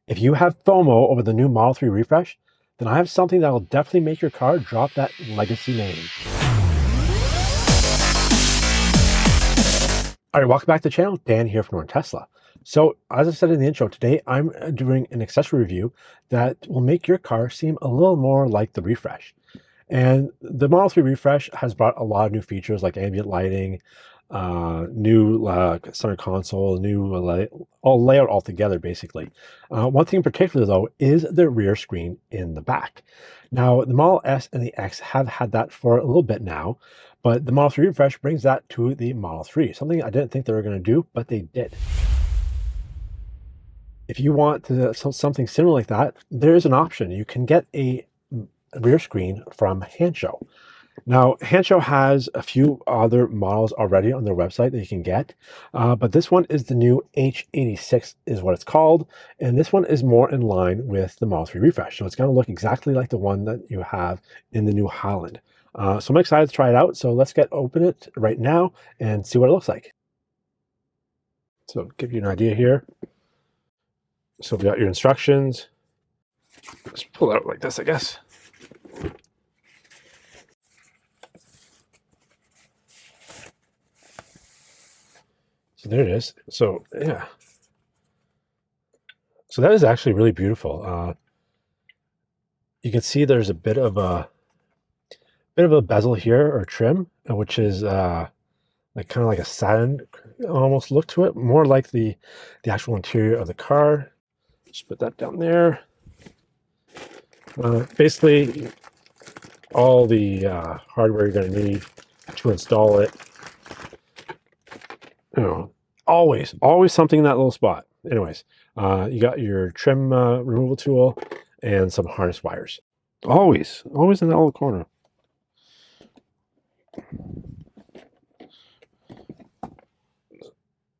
If you have FOMO over the new Model 3 refresh, then I have something that will definitely make your car drop that legacy name. All right, welcome back to the channel. Dan here from Norton Tesla. So as I said in the intro, today I'm doing an accessory review that will make your car seem a little more like the refresh. And the Model 3 refresh has brought a lot of new features like ambient lighting, new center console, new layout altogether, basically. One thing in particular, though, is the rear screen in the back. Now, the Model S and the X have had that for a little bit now, but the Model 3 refresh brings that to the Model 3, something I didn't think they were going to do, but they did. If you want something similar like that, there is an option. You can get a rear screen from Hansshow. Now, Hansshow has a few other models already on their website that you can get, but this one is the new H86 is what it's called, and this one is more in line with the Model 3 refresh. So it's going to look exactly like the one that you have in the new Highland. So I'm excited to try it out. So let's open it right now and see what it looks like. So give you an idea here. So we got your instructions. Just pull it out like this, I guess. So there it is. So yeah. So that is actually really beautiful. You can see there's a bit of a bezel here or trim, which is like kind of like a satin almost look to it, more like the actual interior of the car. Just put that down there. Basically, all the hardware you're going to need to install it. You know, always something in that little spot. Anyways, you got your trim removal tool and some harness wires. Always in that little corner.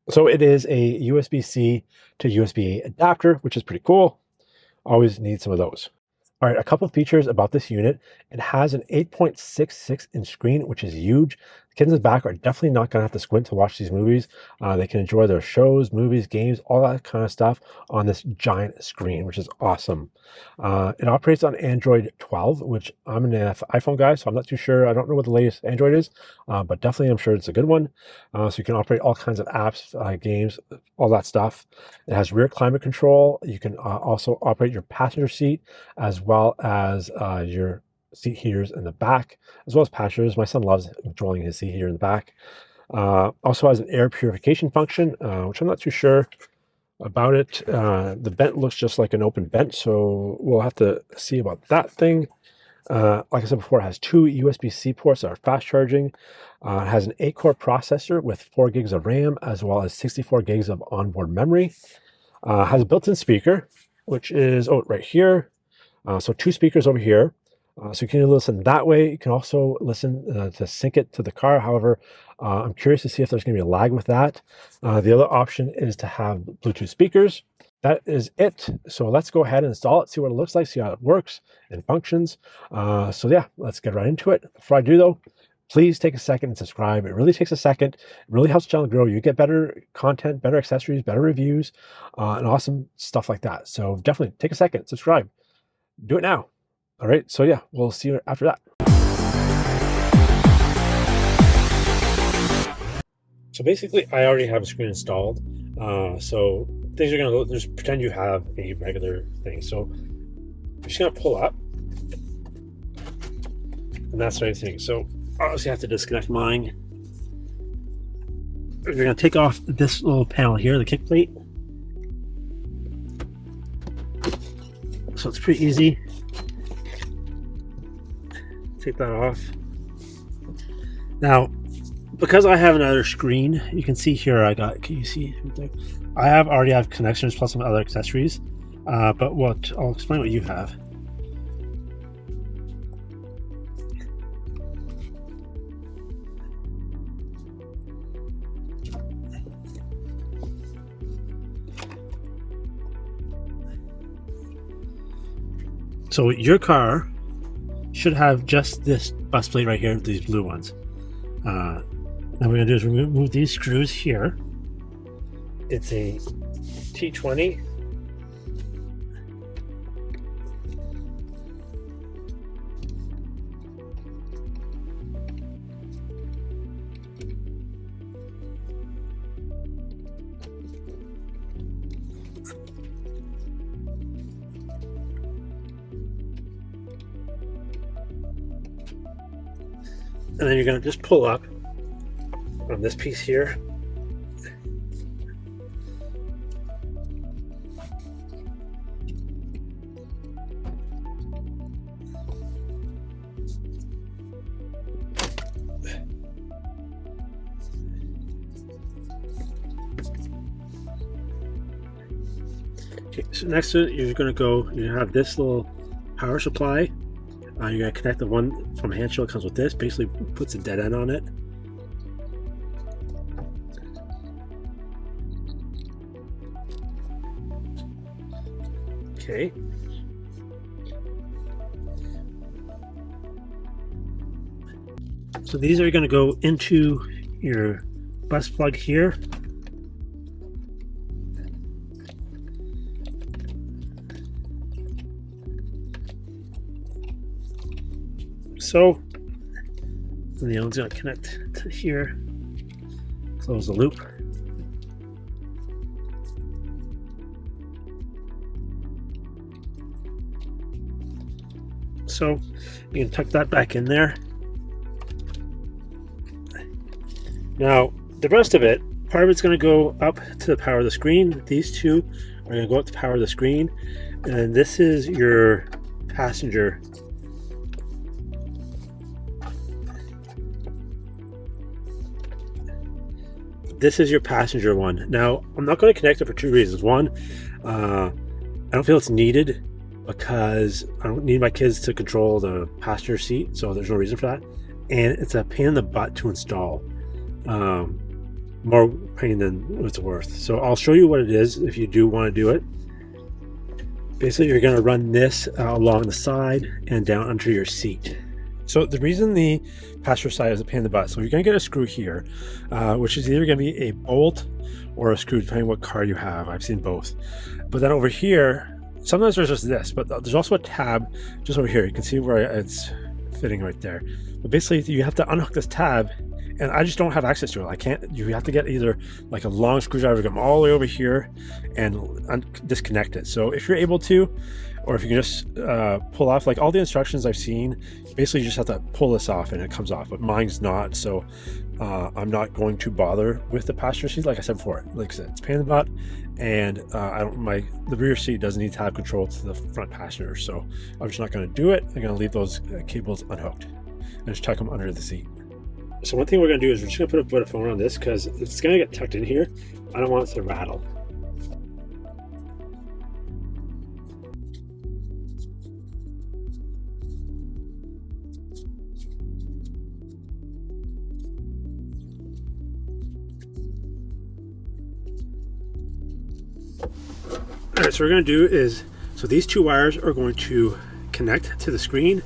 So it is a USB-C to USB-A adapter, which is pretty cool. Always need some of those. All right, a couple features about this unit. It has an 8.66 inch screen, which is huge. The kids in the back are definitely not going to have to squint to watch these movies. They can enjoy their shows, movies, games, all that kind of stuff on this giant screen, which is awesome. It operates on Android 12, which I'm an iPhone guy, so I'm not too sure. I don't know what the latest Android is, but definitely I'm sure it's a good one. So you can operate all kinds of apps, games, all that stuff. It has rear climate control. You can also operate your passenger seat as well as your seat heaters in the back, as well as passengers. My son loves controlling his seat heater in the back. Also has an air purification function, which I'm not too sure about it. The vent looks just like an open vent, so we'll have to see about that thing. Like I said before, it has two USB-C ports that are fast charging. It has an 8-core processor with 4 gigs of RAM, as well as 64 gigs of onboard memory. Has a built-in speaker, which is right here. So 2 speakers over here. So you can listen that way. You can also listen to sync it to the car. However, I'm curious to see if there's going to be a lag with that. The other option is to have Bluetooth speakers. That is it. So let's go ahead and install it, see what it looks like, see how it works and functions. So yeah, let's get right into it. Before I do though, please take a second and subscribe. It really takes a second. It really helps the channel grow. You get better content, better accessories, better reviews, and awesome stuff like that. So definitely take a second, subscribe. Do it now. All right, so yeah, we'll see you after that. So basically, I already have a screen installed. So things are gonna just pretend you have a regular thing. So I'm just gonna pull up, and that's the thing. So obviously, I have to disconnect mine. We're gonna take off this little panel here, the kick plate. So it's pretty easy. Take that off. Now, because I have another screen, you can see here can you see right there? I already have connections plus some other accessories, but I'll explain what you have. So your car should have just this bus plate right here, these blue ones. Now what we're gonna do is remove these screws here. It's a T20 and then you're going to just pull up on this piece here. Okay, so next to it, you're going to go, you have this little power supply. You're going to connect the one from Hansshow. It comes with this, basically puts a dead end on it. Okay. So these are going to go into your bus plug here. So, and the other one's going to connect to here, close the loop. So you can tuck that back in there. Now the rest of it, part of it's going to go up to the power of the screen. These two are going to go up to power of the screen, and this is your passenger. This is your passenger one. Now, I'm not going to connect it for two reasons. One, I don't feel it's needed because I don't need my kids to control the passenger seat, so there's no reason for that. And it's a pain in the butt to install. More pain than it's worth. So I'll show you what it is if you do want to do it. Basically, you're going to run this along the side and down under your seat. So the reason the passenger side is a pain in the butt, so you're going to get a screw here, which is either going to be a bolt or a screw, depending what car you have. I've seen both. But then over here, sometimes there's just this, but there's also a tab just over here. You can see where it's fitting right there. But basically, you have to unhook this tab, and I just don't have access to it. I can't. You have to get either like a long screwdriver, come all the way over here and disconnect it. So if you're able to, or if you can just pull off, like all the instructions I've seen, basically you just have to pull this off and it comes off, but mine's not. So I'm not going to bother with the passenger seat. Like I said before, like I said, it's a pain in the butt, and the rear seat doesn't need to have control to the front passenger. So I'm just not going to do it. I'm going to leave those cables unhooked and just tuck them under the seat. So one thing we're going to do is we're just going to put a phone on this because it's going to get tucked in here. I don't want it to rattle. All right, so what we're going to do is, so these two wires are going to connect to the screen,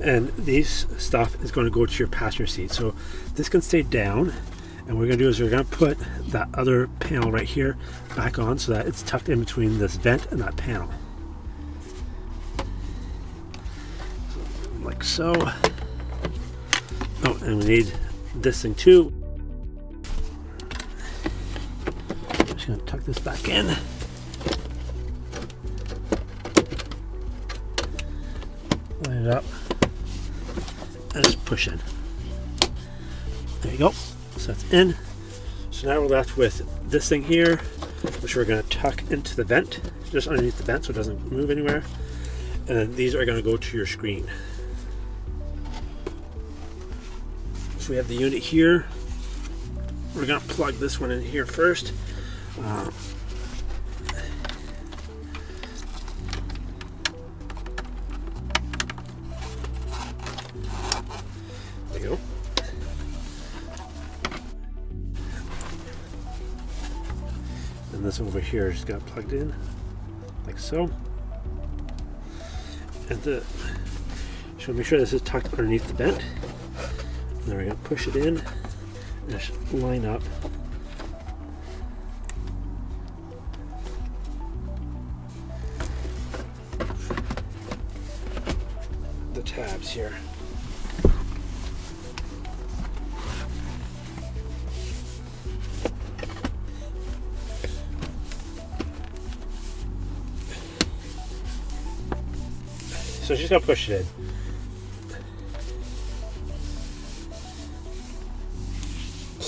and these stuff is going to go to your passenger seat. So this can stay down, and what we're going to do is we're going to put that other panel right here back on so that it's tucked in between this vent and that panel. Like so. Oh, and we need this thing too. I'm just going to tuck this back in. Line it up and just push in. There you go. So that's in. So now we're left with this thing here, which we're going to tuck into the vent, just underneath the vent so it doesn't move anywhere. And then these are going to go to your screen. So we have the unit here. We're going to plug this one in here first. There you go. And this over here just got plugged in like so. And so make sure this is tucked underneath the vent. And then we're going to push it in and just line up the tabs here. So just gotta push it in.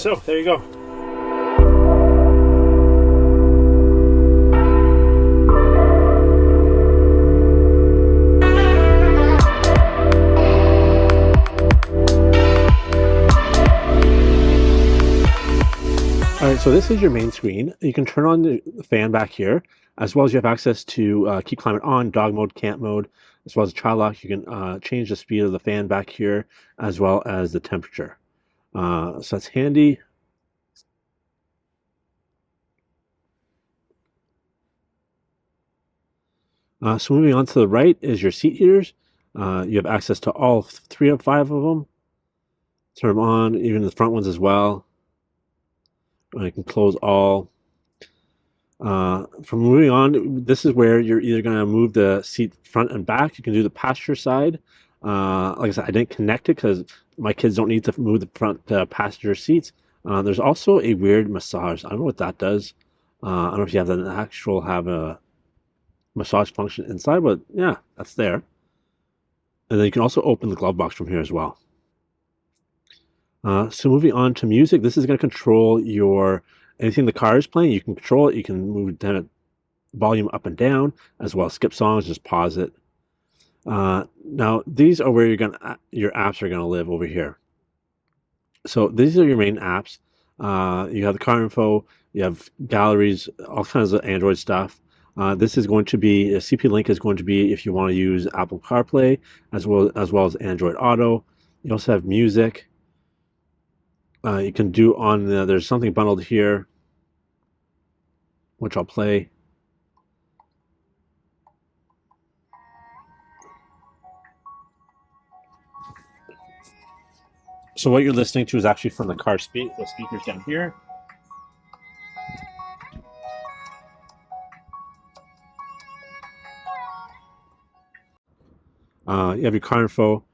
So there you go. Alright, so this is your main screen. You can turn on the fan back here, as well as you have access to keep climate on, dog mode, camp mode, as well as child lock. You can change the speed of the fan back here, as well as the temperature. So that's handy. So moving on to the right is your seat heaters. You have access to all 3 of 5 of them. Turn them on, even the front ones as well. You can close all. From moving on, this is where you're either going to move the seat front and back. You can do the passenger side. Like I said, I didn't connect it because my kids don't need to move the front passenger seats. There's also a weird massage. I don't know what that does. I don't know if you have have a massage function inside, but yeah, that's there. And then you can also open the glove box from here as well. So moving on to music, this is going to control anything the car is playing. You can control it. You can move the volume up and down, as well as skip songs, just pause it. Now these are where your apps are gonna live over here. So these are your main apps. You have the car info, you have galleries, all kinds of Android stuff. This is going to be a CP link is going to be if you want to use Apple CarPlay as Android Auto. You also have music. You can do there's something bundled here, which I'll play. So what you're listening to is actually from the car the speakers down here. You have your car info.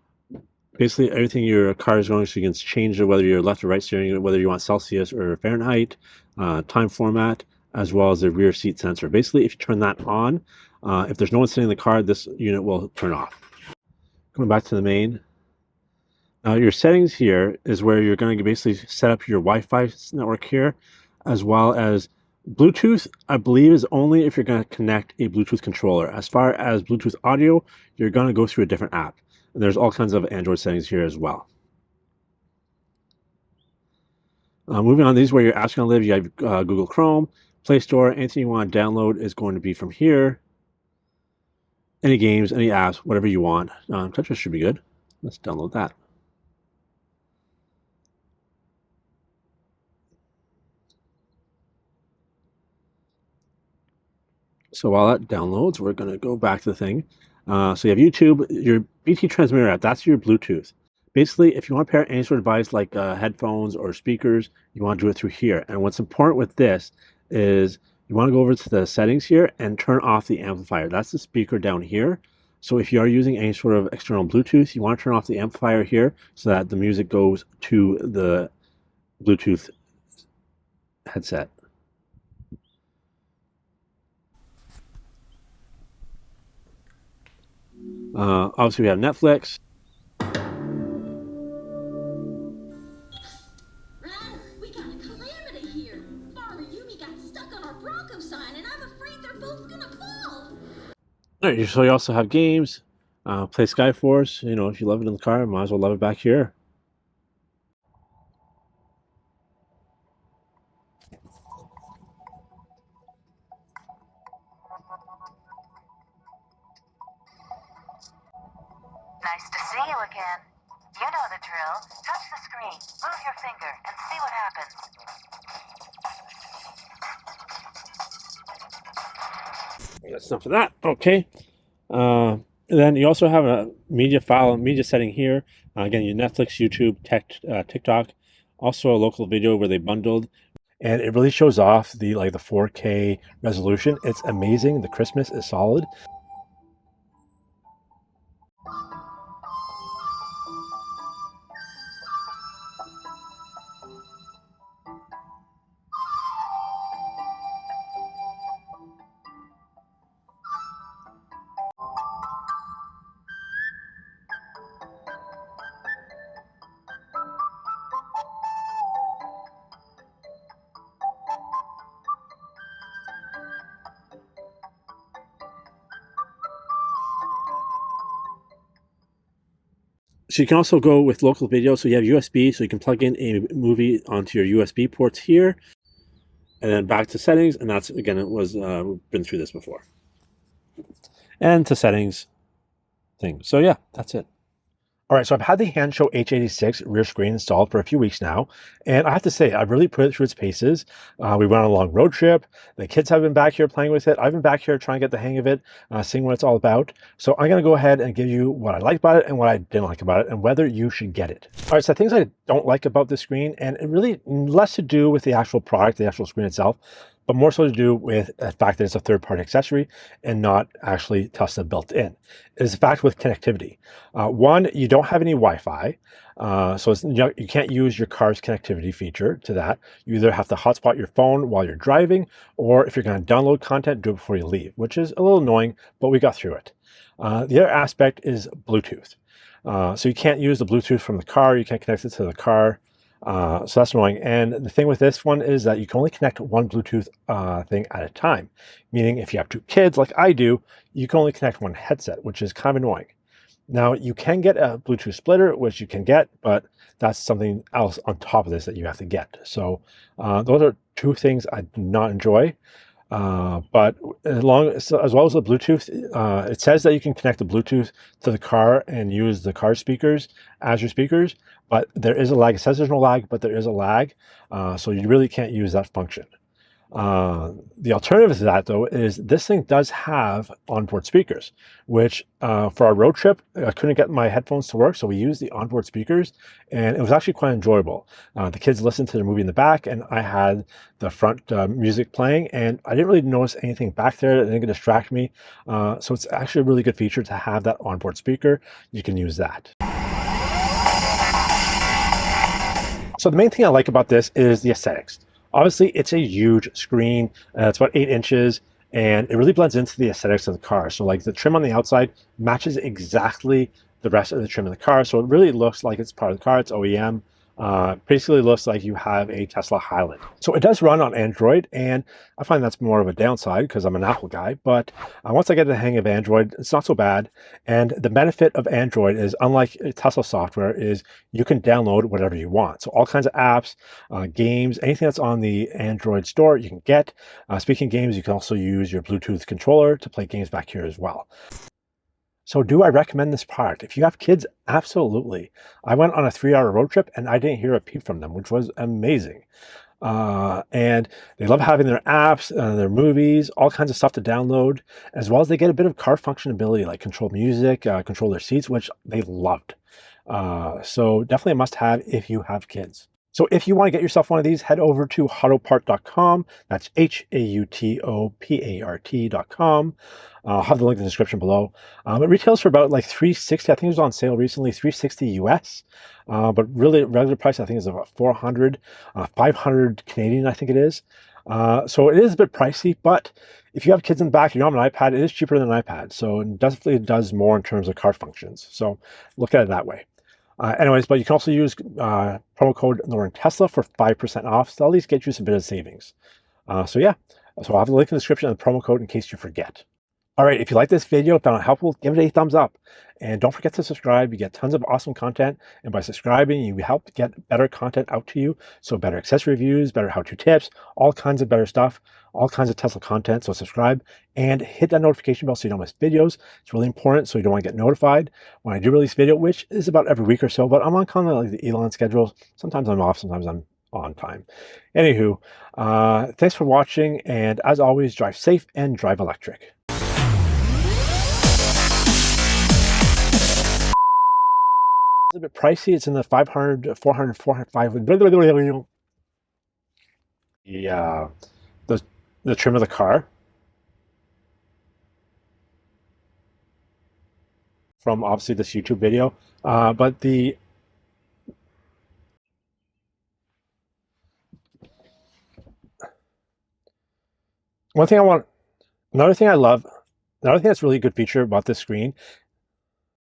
Basically, everything your car is going, so you can change it, whether you're left or right steering, whether you want Celsius or Fahrenheit, time format, as well as the rear seat sensor. Basically, if you turn that on, if there's no one sitting in the car, this unit will turn off. Going back to the main. Now, your settings here is where you're going to basically set up your Wi-Fi network here, as well as Bluetooth, I believe, is only if you're going to connect a Bluetooth controller. As far as Bluetooth audio, you're going to go through a different app. And there's all kinds of Android settings here as well. Moving on, these is where your apps going to live. You have Google Chrome, Play Store. Anything you want to download is going to be from here. Any games, any apps, whatever you want. Tetris should be good. Let's download that. So while that downloads, we're going to go back to the thing. So you have YouTube, your BT transmitter app, that's your Bluetooth. Basically, if you want to pair any sort of device like headphones or speakers, you want to do it through here. And what's important with this is you want to go over to the settings here and turn off the amplifier. That's the speaker down here. So if you are using any sort of external Bluetooth, you want to turn off the amplifier here so that the music goes to the Bluetooth headset. Obviously, we have Netflix. We got a calamity here. Farmer Yumi got stuck on our Bronco sign, and I'm afraid they're both gonna fall. All right, so you also have games. Play Skyforce. You know, if you love it in the car, might as well love it back here. Nice to see you again. You know the drill. Touch the screen, move your finger, and see what happens. That's enough of that. Okay. Then you also have a media setting here. Again, your Netflix, YouTube, TikTok, also a local video where they bundled, and it really shows off the 4K resolution. It's amazing. The crispness is solid. So you can also go with local video. So you have USB, so you can plug in a movie onto your USB ports here, and then back to settings. And that's, again, it was we've been through this before. And to settings thing. So yeah, that's it. All right, so I've had the Hansshow H86 rear screen installed for a few weeks now, and I have to say, I've really put it through its paces. We went on a long road trip. The kids have been back here playing with it. I've been back here trying to get the hang of it, seeing what it's all about. So I'm going to go ahead and give you what I like about it and what I didn't like about it, and whether you should get it. All right, so things I don't like about this screen, and it really less to do with the actual product, the actual screen itself, but more so to do with the fact that it's a third-party accessory and not actually Tesla built in. It is the fact with connectivity. One, you don't have any Wi-Fi, so you can't use your car's connectivity feature to that. You either have to hotspot your phone while you're driving, or if you're going to download content, do it before you leave, which is a little annoying, but we got through it. The other aspect is Bluetooth. So you can't use the Bluetooth from the car. You can't connect it to the car. So that's annoying. And the thing with this one is that you can only connect one Bluetooth thing at a time. Meaning if you have two kids like I do, you can only connect one headset, which is kind of annoying. Now you can get a Bluetooth splitter, which you can get, but that's something else on top of this that you have to get. So those are two things I do not enjoy. But as well as the Bluetooth, it says that you can connect the Bluetooth to the car and use the car speakers as your speakers, but there is a lag. It says there's no lag, but there is a lag, so you really can't use that function. The alternative to that, though, is this thing does have onboard speakers, which for our road trip, I couldn't get my headphones to work, so we used the onboard speakers, and it was actually quite enjoyable. The kids listened to the movie in the back, and I had the front music playing, and I didn't really notice anything back there that didn't distract me. So it's actually a really good feature to have that onboard speaker. You can use that. So the main thing I like about this is the aesthetics. Obviously, it's a huge screen. It's about 8 inches, and it really blends into the aesthetics of the car. So like the trim on the outside matches exactly the rest of the trim in the car. So it really looks like it's part of the car. It's OEM. Basically looks like you have a Tesla Highland. So it does run on Android, and I find that's more of a downside because I'm an Apple guy, but once I get the hang of Android, it's not so bad. And the benefit of Android is, unlike Tesla software, is you can download whatever you want. So all kinds of apps, games, anything that's on the Android store, you can get. Speaking of games, you can also use your Bluetooth controller to play games back here as well. So do I recommend this product? If you have kids, absolutely. I went on a 3-hour road trip and I didn't hear a peep from them, which was amazing. And they love having their apps, their movies, all kinds of stuff to download, as well as they get a bit of car functionality like control music, control their seats, which they loved. So definitely a must-have if you have kids. So if you want to get yourself one of these, head over to hautopart.com. That's HAUTOPART.com. I'll have the link in the description below. It retails for about like $360. I think it was on sale recently, $360 US. But really, regular price I think is about 400, 500 Canadian. I think it is. So it is a bit pricey, but if you have kids in the back, you're on an iPad, it is cheaper than an iPad. So it definitely does more in terms of car functions. So look at it that way. Anyways, but you can also use promo code Tesla for 5% off. So at least get you some bit of savings. So yeah, so I'll have the link in the description and the promo code in case you forget. All right, if you like this video, found it helpful, give it a thumbs up. And don't forget to subscribe. You get tons of awesome content. And by subscribing, you help get better content out to you. So better accessory reviews, better how-to tips, all kinds of better stuff, all kinds of Tesla content. So subscribe and hit that notification bell so you don't miss videos. It's really important so you don't want to get notified when I do release video, which is about every week or so. But I'm on kind of like the Elon schedule. Sometimes I'm off, sometimes I'm on time. Anywho, thanks for watching. And as always, drive safe and drive electric. It's a bit pricey. It's in the 500, 400, 400, 500. The trim of the car from obviously this YouTube video. But the another thing that's really a good feature about this screen